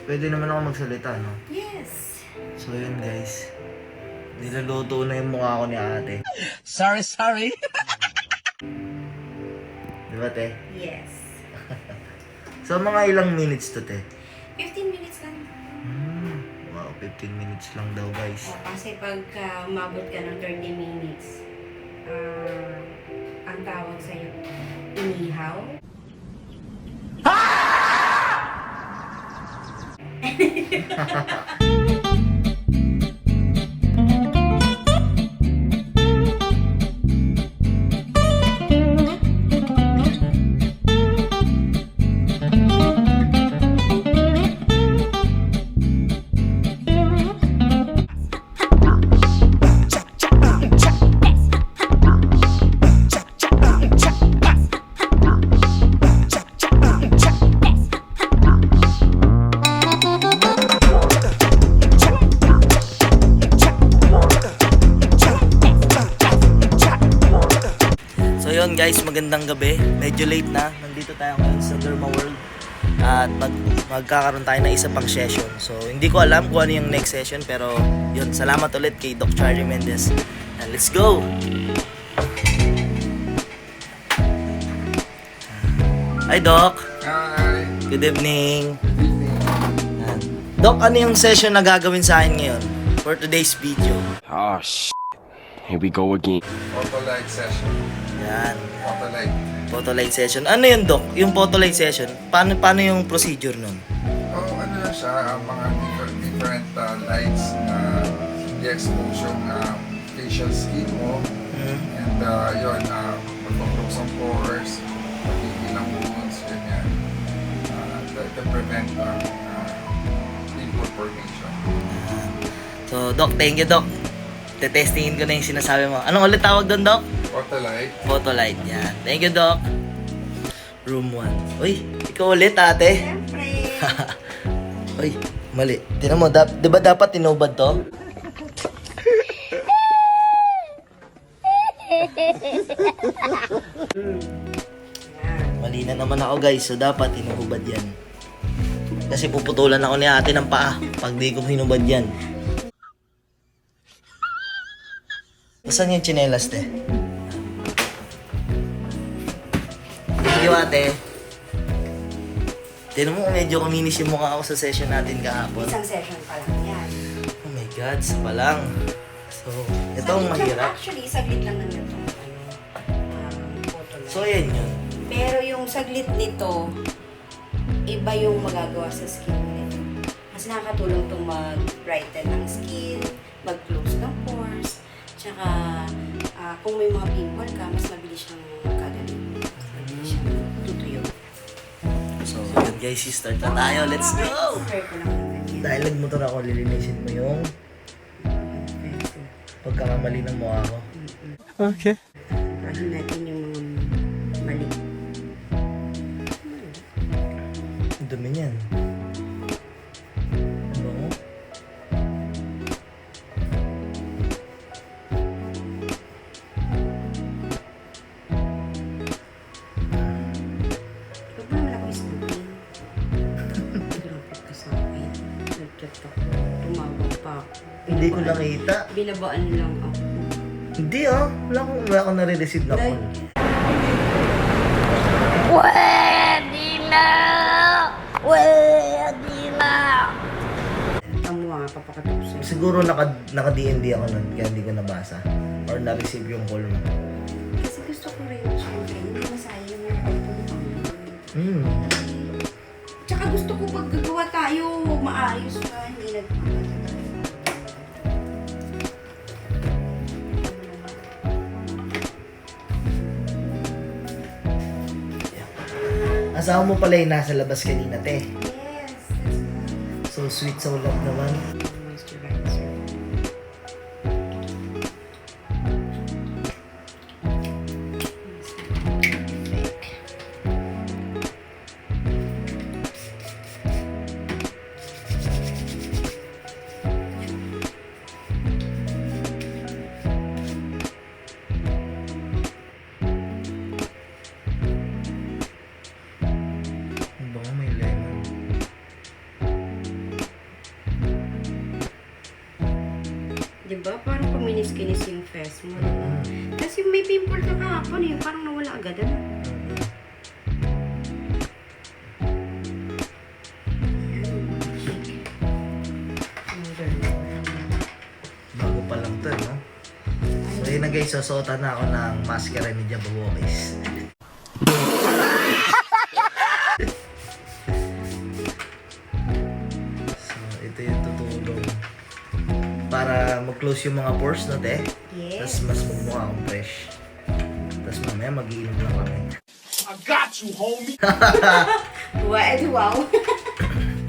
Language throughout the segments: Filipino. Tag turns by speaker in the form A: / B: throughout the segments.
A: Pwede naman ako magsalita, no?
B: Yes.
A: So yun guys. Niluluto na yung mukha ko ni ate.
C: Sorry.
A: Di ba, te?
B: Yes.
A: So mga ilang minutes to, te?
B: 15 minutes lang.
A: Wow, 15 minutes lang daw, guys.
B: Kasi pagka umabot ka ng 30 minutes, ang tawag sa'yo, inihaw.
A: So yun guys, magandang gabi. Medyo late na. Nandito tayo ngayon sa Derma World. At magkakaroon tayo ng isa pang session. So hindi ko alam kung ano yung next session. Pero yun, salamat ulit kay Doc Charlie Mendez. And let's go! Hi Doc!
D: Hi!
A: Good evening! Doc, ano yung session na gagawin sa akin ngayon? For today's video.
C: Oh, here we go again.
D: Photo light session.
A: Yan.
D: Photo light.
A: Photo light session. Ano yun, Doc? Yung photo light session, paano yung procedure nun?
D: Ano na siya, mga different lights na i-expose yung facial skin mo. And yun, magpaprox ang pores, magkikilang wounds, ganyan. To prevent pimple formation.
A: So, Doc, thank you, Doc. Tetestingin ko na yung sinasabi mo. Anong ulit tawag doon, Doc?
D: Photo light.
A: Photo light, yan. Thank you, Doc. Room 1. Uy, ikaw ulit, ate.
B: Siyempre.
A: Uy, mali. Tinan mo, di ba dapat tinubad to? Mali na naman ako, guys. So, dapat tinubad yan. Kasi puputulan ako ni ate ng paa pag di ko hinubad yan. Saan yung tsinelas, te? Thank you, ate. Tinan mo, medyo kuminis yung mukha ako sa session natin kahapon.
B: Isang session pa lang yan.
A: Oh my God, isa pa lang. So, ito ang mahirap.
B: Actually, saglit lang naman itong photo light.
A: So, ayan yun.
B: Pero yung saglit nito, iba yung magagawa sa skin mo nito. Mas nakakatulong itong mag-brighten ng skin, mag-close ng pores, tsaka kung may mga pimple ka, mas mabilis siyang kagaling. Mas mabilis siyang tutuyo.
A: So, yun guys, start na tayo. Let's go!
B: Prepare ko lang ng ganyan.
A: Dahil nagmotor ako, lilinisin mo yung pagkakamali ng mukha ko.
C: Okay.
B: Pahin natin yung mga mali.
A: Ang dumi niyan. Ang bango.
B: Huwag mo naman ako isipin. Grabe ka sa akin. Nag-chat ako. Tumawag pa ako.
A: Hindi ko nakita.
B: Binabaan lang ako.
A: Hindi wala akong nare-receive na call.
B: Amo papakatok sa'yo.
A: Siguro naka-DND ako nun, kaya hindi ko nabasa. Or na-receive yung call mo.
B: Kasi gusto ko rin, syempre, hindi masayang yung pagpunta. Tsaka gusto ko pag gagawa tayo, maayos ka, hindi
A: Asawa mo pala yung nasa labas kanina, te.
B: Yes,
A: So sweet sa ulam naman.
B: moisturizer. Diba? Parang kuminis-kinis yung face mo. Kasi may pimple ka kahapon eh. Parang nawala agad. Ano?
A: Bago pa lang to, no? So yun na guys, susuotan na ako ng maskara ni Jabawokis. So ito yung tutulong para mag-close yung mga pores, no, te?
B: Yes.
A: Tapos mas magmukha akong fresh. Tapos mamaya mag-iinom lang kami.
C: I got you, homie.
B: Wow.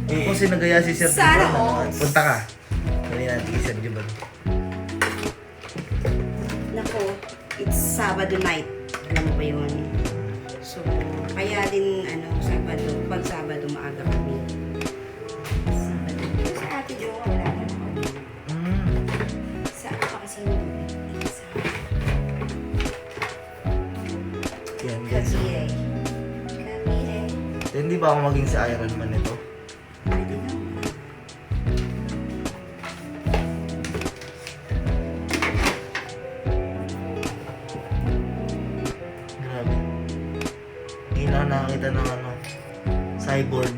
A: Oo, kasi nagaya si Sir
B: Sana
A: Juban.
B: all.
A: Punta ka. Dali natin kay Sir Juban.
B: Nako, it's Sabado night. Alam mo ba yun? So, kaya din, Sabado, pag Sabado maaga kami. Sabado. Sa ate Jo, wala na ako. Sa ako pa kasi yung
A: Yan guys.
B: Kabire. Kabire.
A: Hindi ba ako maging sa Iron Man nito?
B: Pwede na.
A: Grabe. Ngayon ako nakakita ng cyborg.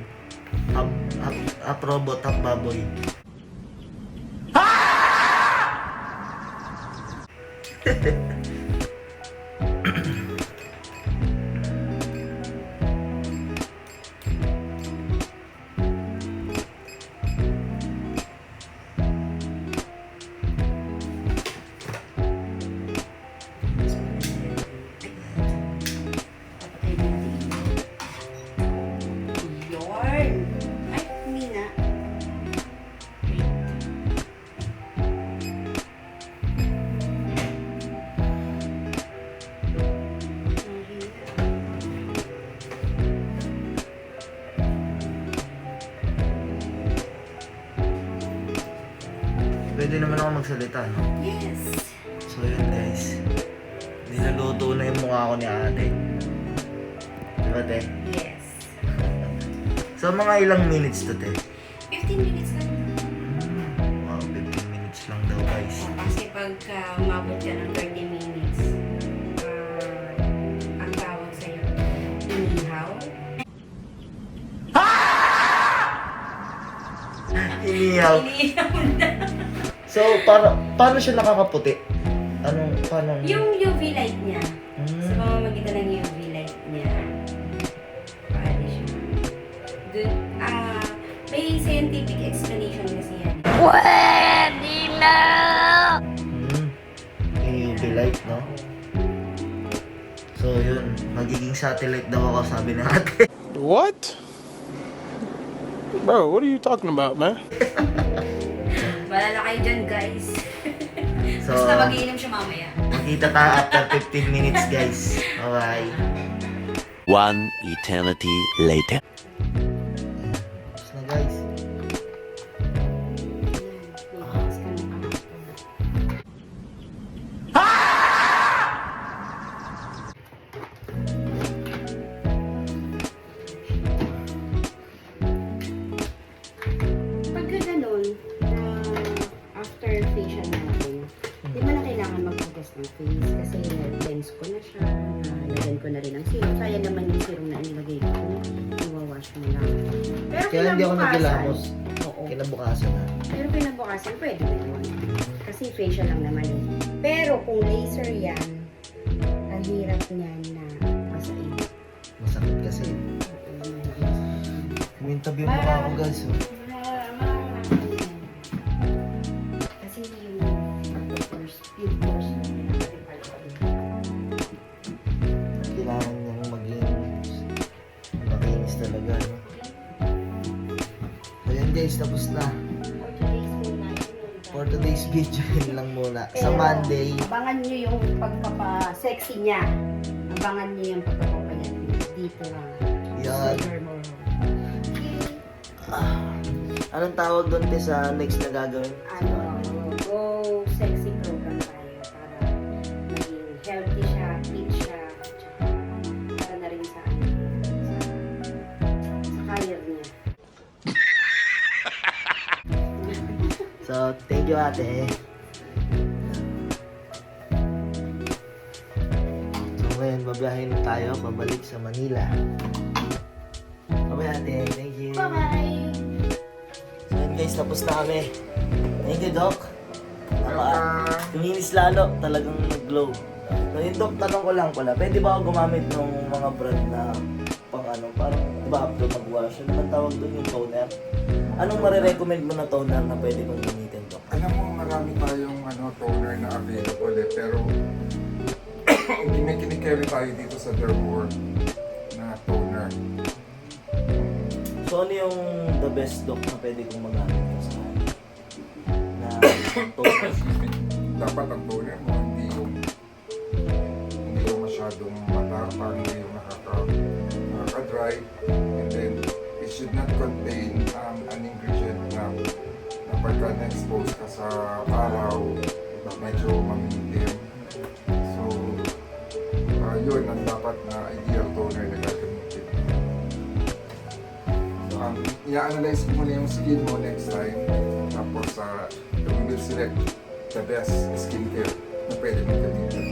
A: Half robot, half baboy.
B: Papatay na natin. Yarn. Ay, Mina.
A: Pwede naman ako magsalita, no?
B: Yes.
A: So yun guys. Niluluto na yung mukha ko ni ate. Diba, te?
B: Yes.
A: So mga ilang minutes to, te?
B: 15 minutes lang.
A: Wow, 15 minutes lang daw, guys.
B: Kasi pagka umabot ka ng 30 minutes, ang tawag sa'yo, inihaw.
A: Inihaw.
B: Inihaw na.
A: So, paano siya nakakaputi? Paano?
B: Yung UV light niya. Sa
A: Hmm.
B: pamamagitan ng UV light niya. Paano siya? May scientific explanation kasi yan.
A: Yung UV light, no? So, yun. Magiging satellite daw ako, sabi ng ate.
C: What? Bro, what are you talking about, man?
B: Balala kayo dyan, guys.
A: So,
B: Basta mag-iinom siya mamaya.
A: makita tayo after 15 minutes, guys. Bye-bye.
E: One eternity later.
A: Tapos na, guys.
B: Pagka ganun, after facial natin, di ba na kailangan maghugas ng face? Kasi cleanse ko na siya, nalagyan ko na rin ng serum. Sayang naman yung serum na nilagay ko. Iwawash mo lang. Pero
A: Kaya hindi ako
B: kinabukasan-
A: nagilamos.
B: Oo.
A: Kinabukasan na.
B: Pero kinabukasan, pwede na yun. Kasi facial lang naman eh. Pero kung laser yan, ang hirap niyan na masain.
A: Masakit kasi. Kumintab yung mukha ko, guys. Oh.
B: Kasi yung pores
A: Kailangan niyang maging makinis talaga, no? So yun guys, tapos na. For today's video, yun lang muna. Sa Monday,
B: Abangan nyo yung pagpapa-sexy niya. Abangan nyo yung pagpapapa niya. Dito lang.
A: yan. Anong tawag doon te sa next na gagawin?
B: Go sexy program tayo para maging healthy siya, fit siya, tsaka para na rin sa career niya.
A: So, thank you ate. babiyahin na tayo pabalik sa Manila. Bye ate, thank you.
B: Bye-bye!
A: So yun guys, tapos na kami. Thank you Doc.
D: Welcome.
A: Kuminis lalo, talagang nag-glow. So yun Doc, tanong ko lang pala, pwede ba ako gumamit ng mga brand na pang ano, parang diba after mag-wash, ano man tawag doon yung toner? Anong marirecommend mo na toner na pwede kong gamitin Doc?
D: Alam mo, marami tayong toner na available pero may kinikerry tayo dito sa Dermore na toner.
A: So ano yung the best Doc na pwede kong magamit sa na toner?
D: Dapat ang toner mo hindi yung masyadong matapang, hindi yung nakaka-dry, and then it should not contain an ingredient na pagka na-expose ka sa araw, medyo mamitim. So, yun ang dapat na ideal toner na gagamitin. I-analyze mo muna yung skin mo next time, tapos we will select the best skincare na pwede mong gamitin.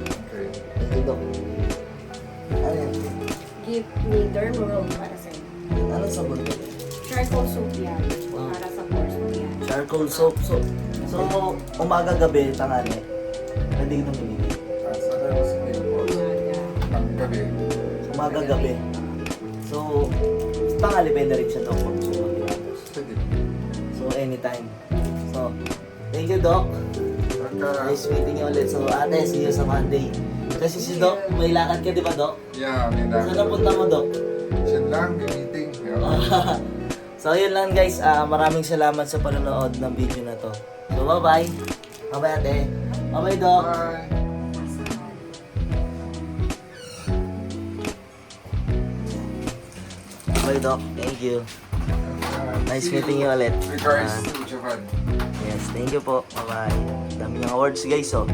D: Okay.
A: Thank you Doc. Ano yan?
B: Gift ni Dermworld para sa inyo.
A: Anong sabon to?
B: Charcoal soap yan. Para sa pores mo yan.
A: Charcoal soap. So umaga, gabi, tanghali. Pwede itong gamitin.
D: Sa skin mo, ang gabi,
A: Umaga, gabi. So, tanghali pwede rin siya Doc kung gusto mo ginagos.
D: pwede.
A: So, anytime. So, thank you Doc. Nice meeting you ulit. So, ate, see you sa Monday. Kasi si Doc, may lakad ka di ba Doc?
D: Yeah, may
A: Saan napunta mo Doc?
D: Siya lang, may meeting.
A: So, yun lang guys. Maraming salamat sa panonood ng video na to. So, bye-bye. Bye-bye ate. Bye-bye Doc.
D: Bye!
A: Bye Doc. Thank you. Nice
D: See
A: meeting you ulit.
D: Regards to Japan.
A: Yes, thank you po. Bye-bye. Dami ng awards guys oh.